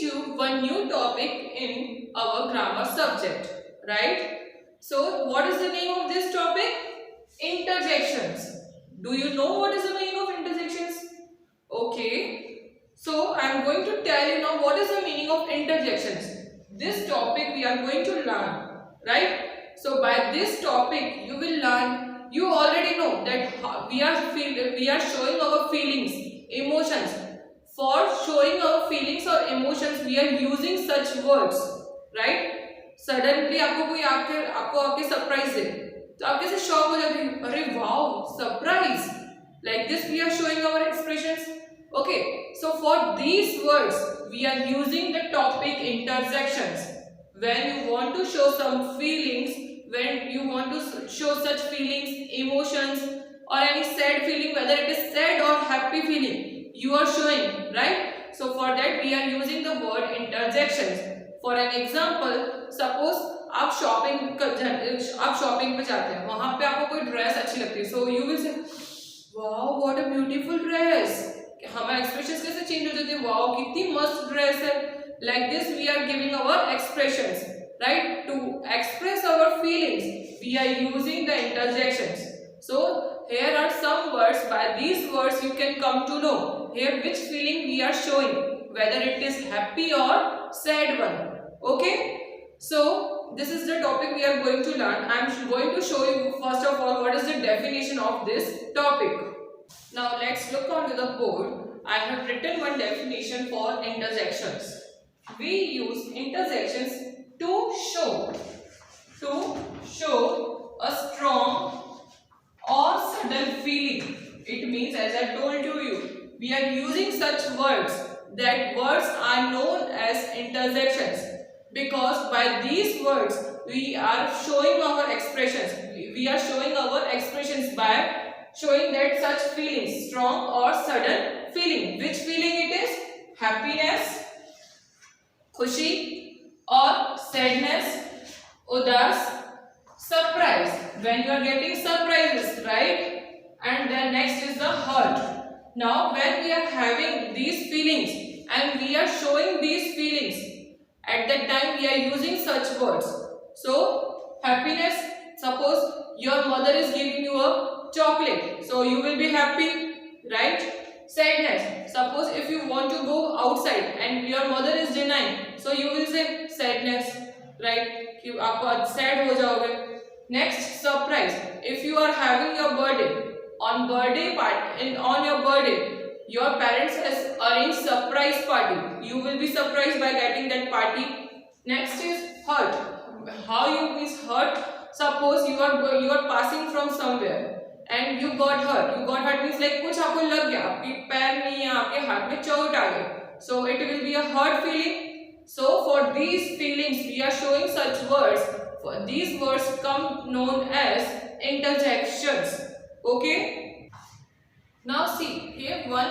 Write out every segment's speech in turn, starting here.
you one new topic in our grammar subject, right? So what is the name of this topic? Interjections. Do you know what is the meaning of interjections? Okay. So I am going to tell you now what is the meaning of interjections. This topic we are going to learn, right? So by this topic you will learn, you already know that we are showing our feelings, emotions. For showing our feelings or emotions we are using such words, right? Suddenly आपको कोई आपके surprise दे तो आप कैसे shock हो जाते हैं, अरे wow surprise. Like this we are showing our expressions. Okay, so for these words we are using the topic interjections. When you want to show some feelings, when you want to show such feelings, emotions or any sad feeling, whether it is sad or happy feeling, you are showing, right? So for that we are using the word interjections. For an example, suppose आप shopping पे जाते हैं, वहां पे आपको कोई dress अच्छी लगती है, so you will say wow what a beautiful dress. हमारे एक्सप्रेशंस कैसे चेंज हो जाते हैं, वाओ कितनी मस्त ड्रेस है. Like this we are giving our expressions, right? To express our feelings we are using the interjections. So here are some words. By these words you can come to know here which feeling we are showing, whether it is happy or sad one. Okay, so this is the topic we are going to learn. I am going to show you first of all what is the definition of this topic. Now let's look onto the board. I have written one definition for interjections. We use interjections to show a strong or sudden feeling. It means, as I told you, we are using such words. That words are known as interjections because by these words we are showing our expressions. We are showing our expressions by showing that such feelings, strong or sudden feeling. Which feeling it is? Happiness, खुशी or sadness, उदास, surprise, when you are getting surprises, right? And then next is the hurt. Now when we are having these feelings and we are showing these feelings, at that time we are using such words. So happiness, suppose your mother is giving you a chocolate, so you will be happy, right? Sadness, suppose if you want to go outside and your mother is denying, so you will say sadness, right? कि आप sad हो जाओगे. Next, surprise. If you are having your birthday, on your birthday, your parents has arranged surprise party. You will be surprised by getting that party. Next is hurt. How you means hurt? Suppose you are passing from somewhere and you got hurt. You got hurt means like कुछ आपको लग गया, आपके पैर में या आपके हाथ में चोट आ गई. So it will be a hurt feeling. So for these feelings we are showing such words. For these words come known as interjections. Okay. Now see, here one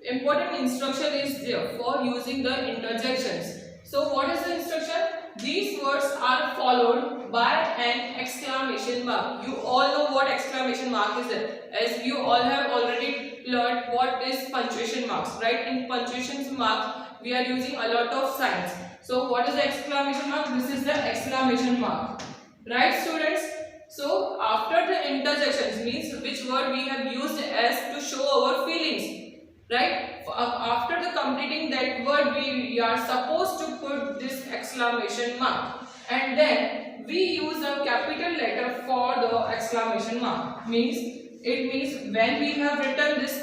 important instruction is there for using the interjections. So what is the instruction? These words are followed by an exclamation mark. You all know what exclamation mark is there, as you all have already learned what is punctuation marks, right? In punctuation marks we are using a lot of signs. So what is the exclamation mark? This is the exclamation mark, right students? So after the interjections means which word we have used as to show our feelings, right? After the completing that word we are supposed to put this exclamation mark, and then we use a capital letter for the exclamation mark. It means when we have written this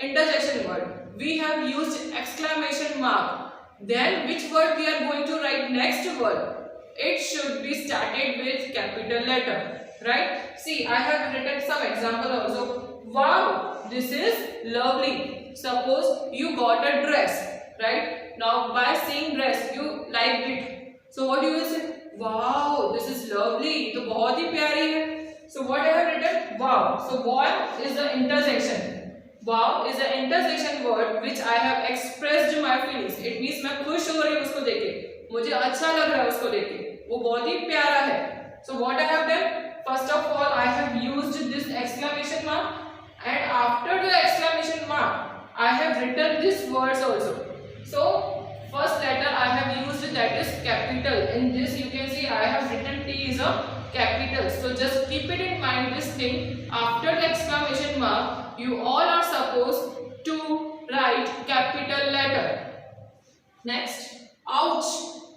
interjection word, we have used exclamation mark. Then which word we are going to write next word? It should be started with capital letter, right? See, I have written some example also. Wow, this is lovely. Suppose you got a dress, right? Now by seeing dress you liked it, so what you will say? Wow, this is lovely. तो बहुत ही प्यारी है. So what I have written? Wow. So wow is the interjection. Wow is the interjection word which I have expressed my feelings. It means मैं खुश हो रही हूँ उसको देख के, मुझे अच्छा लग रहा है उसको देख के, वो बहुत ही प्यारा है. So what I have done? First of all I have used this exclamation mark, and after the exclamation mark I have written these words also. So first letter exclamation, that is capital. In this you can see I have written T is a capital. So just keep it in mind this thing. After the exclamation mark, you all are supposed to write capital letter. Next, ouch!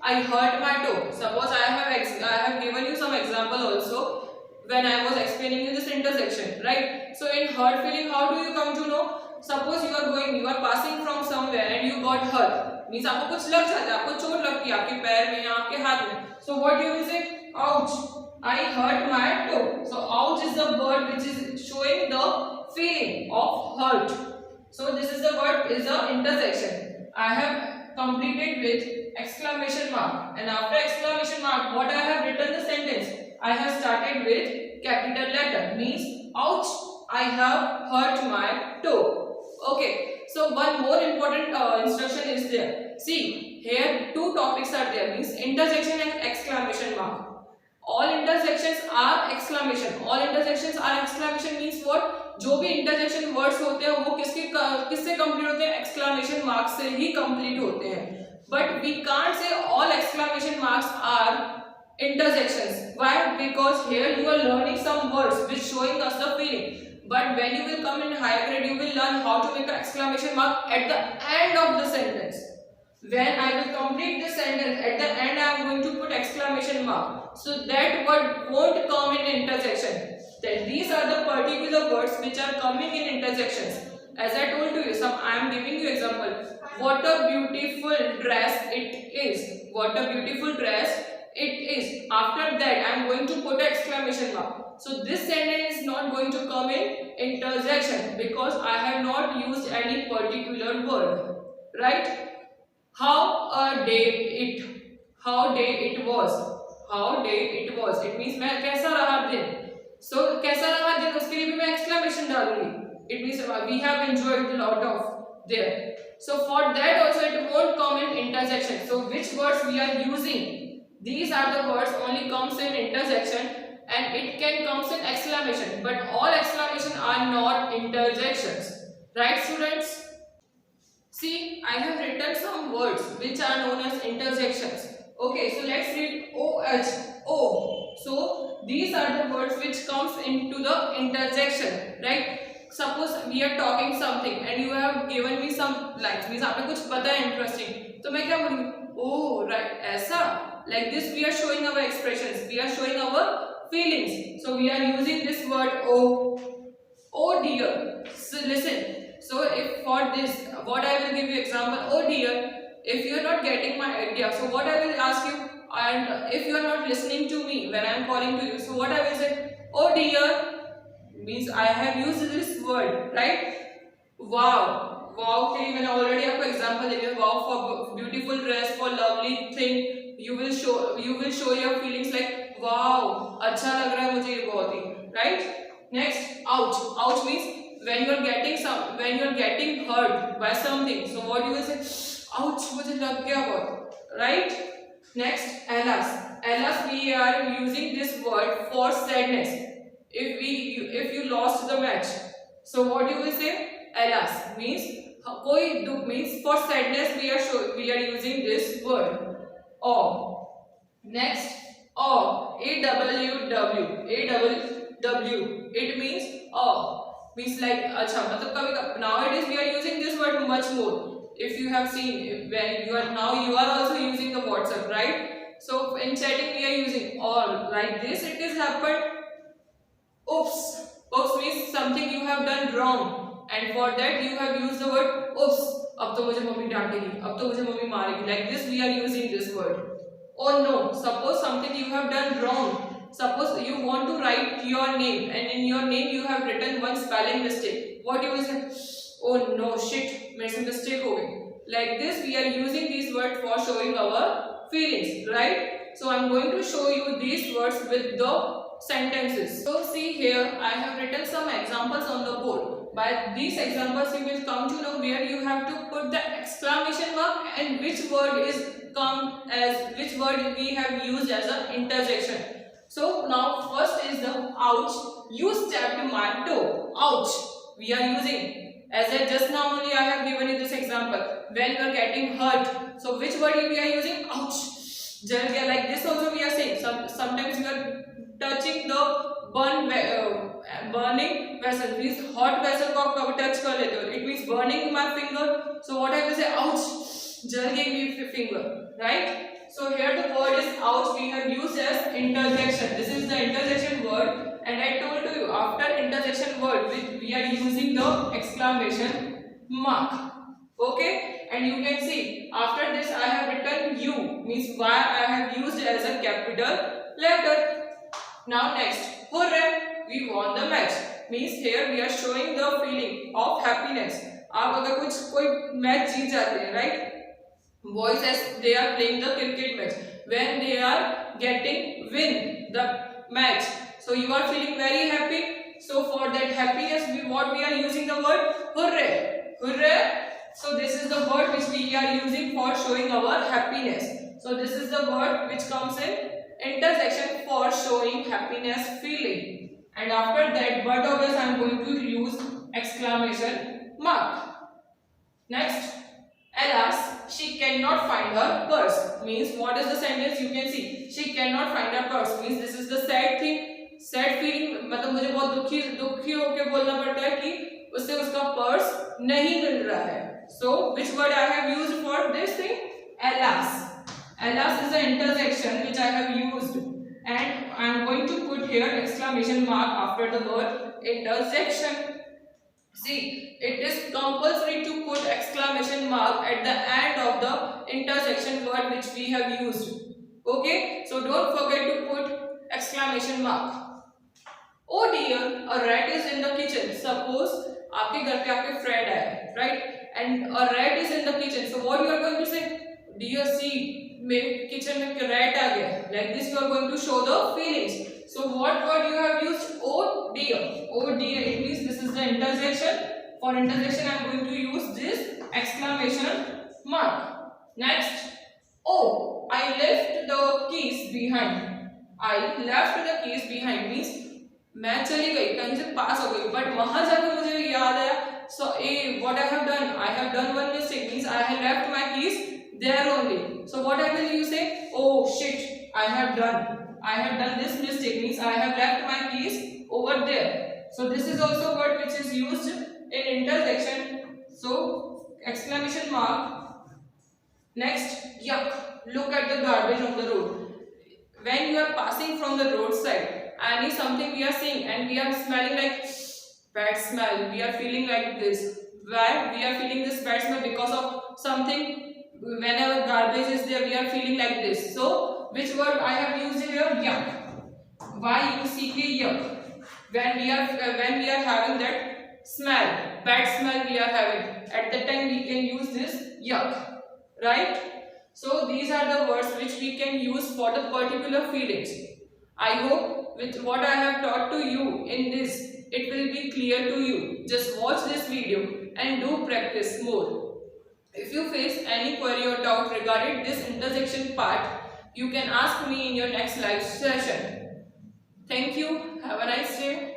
I hurt my toe. Suppose I have given you some example also when I was explaining you this intersection, right? So in hurt feeling, how do you come to know? Suppose you are passing from somewhere and you got hurt. Means आपको कुछ लग जाता है, आपको चोट लगती है आपके पैर में या आपके हाथ में. So what you will say? Ouch! I hurt my toe. So ouch is the word which is showing the feeling of hurt. So this is the word is the intersection. I have completed with exclamation mark, and after exclamation mark, what I have written the sentence? I have started with capital letter. Means ouch! I have hurt my toe. Okay. So one more important instruction is there. See, here two topics are there. Means intersection and exclamation mark. All intersections are exclamation. All intersections are exclamation means what? जो भी intersection words होते हैं वो किससे complete होते हैं? Exclamation mark से ही complete होते हैं. But we can't say all exclamation marks are intersections. Why? Because here you are learning some words which showing us the feeling. But when you will come in higher grade, you will learn how to make an exclamation mark at the end of the sentence. When I will complete the sentence, at the end I am going to put exclamation mark. So that word won't come in intersection. Then these are the particular words which are coming in intersections. As I told you, I am giving you example. What a beautiful dress it is. What a beautiful dress it is. After that, I am going to put an exclamation mark. So this sentence is not going to come in intersection because I have not used any particular word. Right? How day it was. How day it was. It means मैं कैसा रहा दिन. So कैसा रहा दिन उसके लिए भी मैं exclamation डालूंगी. It means we have enjoyed a lot of there. So for that also it won't come in intersection. So which words we are using? These are the words only comes in intersection, and it can comes in exclamation. But all exclamation are not intersections. Right, students? See, I have written some words which are known as intersections. Okay, so let's read O. So these are the words which comes into the intersection, right? Suppose we are talking something and you have given me some lines. Means आपने कुछ पता है interesting. तो मैं क्या बोलूँगी? Oh, right, ऐसा. Like this, we are showing our expressions. We are showing our feelings. So we are using this word oh. Oh dear. So listen. So if for this, what I will give you example. Oh dear. If you are not getting my idea, so what I will ask you, and if you are not listening to me when I am calling to you, so what I will say, oh dear, means I have used this word, right? Wow. Wow के लिए मैंने already आपको example दे दिया. Wow for beautiful dress, for lovely thing. You will show your feelings like wow, अच्छा लग रहा है मुझे ये बहुत ही, right? Next, ouch. Ouch means when you are getting hurt by something. So what you will say? Ouch, मुझे लग गया बहुत, right? Next, alas, we are using this word for sadness. If you lost the match, so what you will say? Alas means कोई दुख means for sadness we are using this word. Aw. Next, aw. AWW. It means aw. Means like अच्छा मतलब कभी nowadays we are using this word much more. If you have seen when you are also using the WhatsApp, right? So in chatting we are using all like this. It is happened. Oops. Oops means something you have done wrong, and for that you have used the word oops. अब तो मुझे mummy डांटेगी, अब तो मुझे mummy मारेगी. Like this we are using this word. Oh no. Suppose something you have done wrong. Suppose you want to write your name, and in your name you have written one spelling mistake. What you will say? Oh no, shit, मेरे से mistake हो गई. Like this we are using these words for showing our feelings, right? So I am going to show you these words with the sentences. So see here, I have written some examples on the board. By these examples you will come to know where you have to put the exclamation mark and which word we have used as an interjection. So now first is the ouch. You stabbed my toe. Ouch. We are using. As I just now only I have given you this example. When you are getting hurt. So which word we are using? ouch, जल गया. Like this also we are saying. Sometimes you are touching the burning vessel. Means hot vessel को आप कभी touch कर लेते हो. It means burning my finger. So what I will say, ouch, जल गई मेरी finger, right? So here the word is ouch. We have used as interjection. This is the interjection word, and I told you after interjection word we are using the exclamation mark. Okay, and you can see after this I have written U, means why I have used as a capital letter. Now next, hooray, we won the match. Means here we are showing the feeling of happiness. आप अगर कुछ कोई match जीत जाते हैं, right? Boys as they are playing the cricket match, when they are getting win the match, so you are feeling very happy. So for that happiness what we are using the word hooray. Hooray. So this is the word which we are using for showing our happiness. So this is the word which comes in intersection for showing happiness feeling. And after that but of this I am going to use exclamation mark. Next, alas, she cannot find her purse. Means what is the sentence? You can see she cannot find her purse. Means this is the sad thing, sad feeling. मतलब मुझे बहुत दुखी होके बोलना पड़ता है कि उससे उसका पर्स नहीं मिल रहा है. So which word I have used for this thing? Alas. Alas is the interjection which I have used, and I am going to put here exclamation mark after the word interjection. See, it is compulsory to put exclamation mark at the end of the interjection word which we have used. Okay, so don't forget to put exclamation mark. Oh dear, a rat is in the kitchen. Suppose आपके घर पे आपके friend आए, right? And a rat is in the kitchen. So what you are going to say? Dear, see, मेरे kitchen में rat आ गया. Like this you are going to show the feelings. So what word you have used? Oh dear. Oh dear. It means this is the interjection. For interjection I am going to use this exclamation mark. Next. Oh, I left the keys behind. I left the keys behind means मैं चली गई, कहीं से पास हो गई, but वहां जाकर मुझे याद आया. So what I have done? I have done one mistake. Means I have left my keys there only. So what I will you say? Oh shit, I have done this mistake. Means I have left my keys over there. So this is also word which is used in interjection. So exclamation mark. Next, yuck. Look at the garbage on the road. When you are passing from the roadside, any something we are seeing and we are smelling like bad smell, we are feeling like this. Why we are feeling this bad smell? Because of something. Whenever garbage is there, we are feeling like this. So which word I have used here? Yuck. Y-U-C-K, yuck. When we are having that smell, bad smell we are having, at that time we can use this yuck, right? So these are the words which we can use for the particular feelings. I hope with what I have taught to you in this, it will be clear to you. Just watch this video and do practice more. If you face any query or doubt regarding this interjection part, you can ask me in your next live session. Thank you. Have a nice day.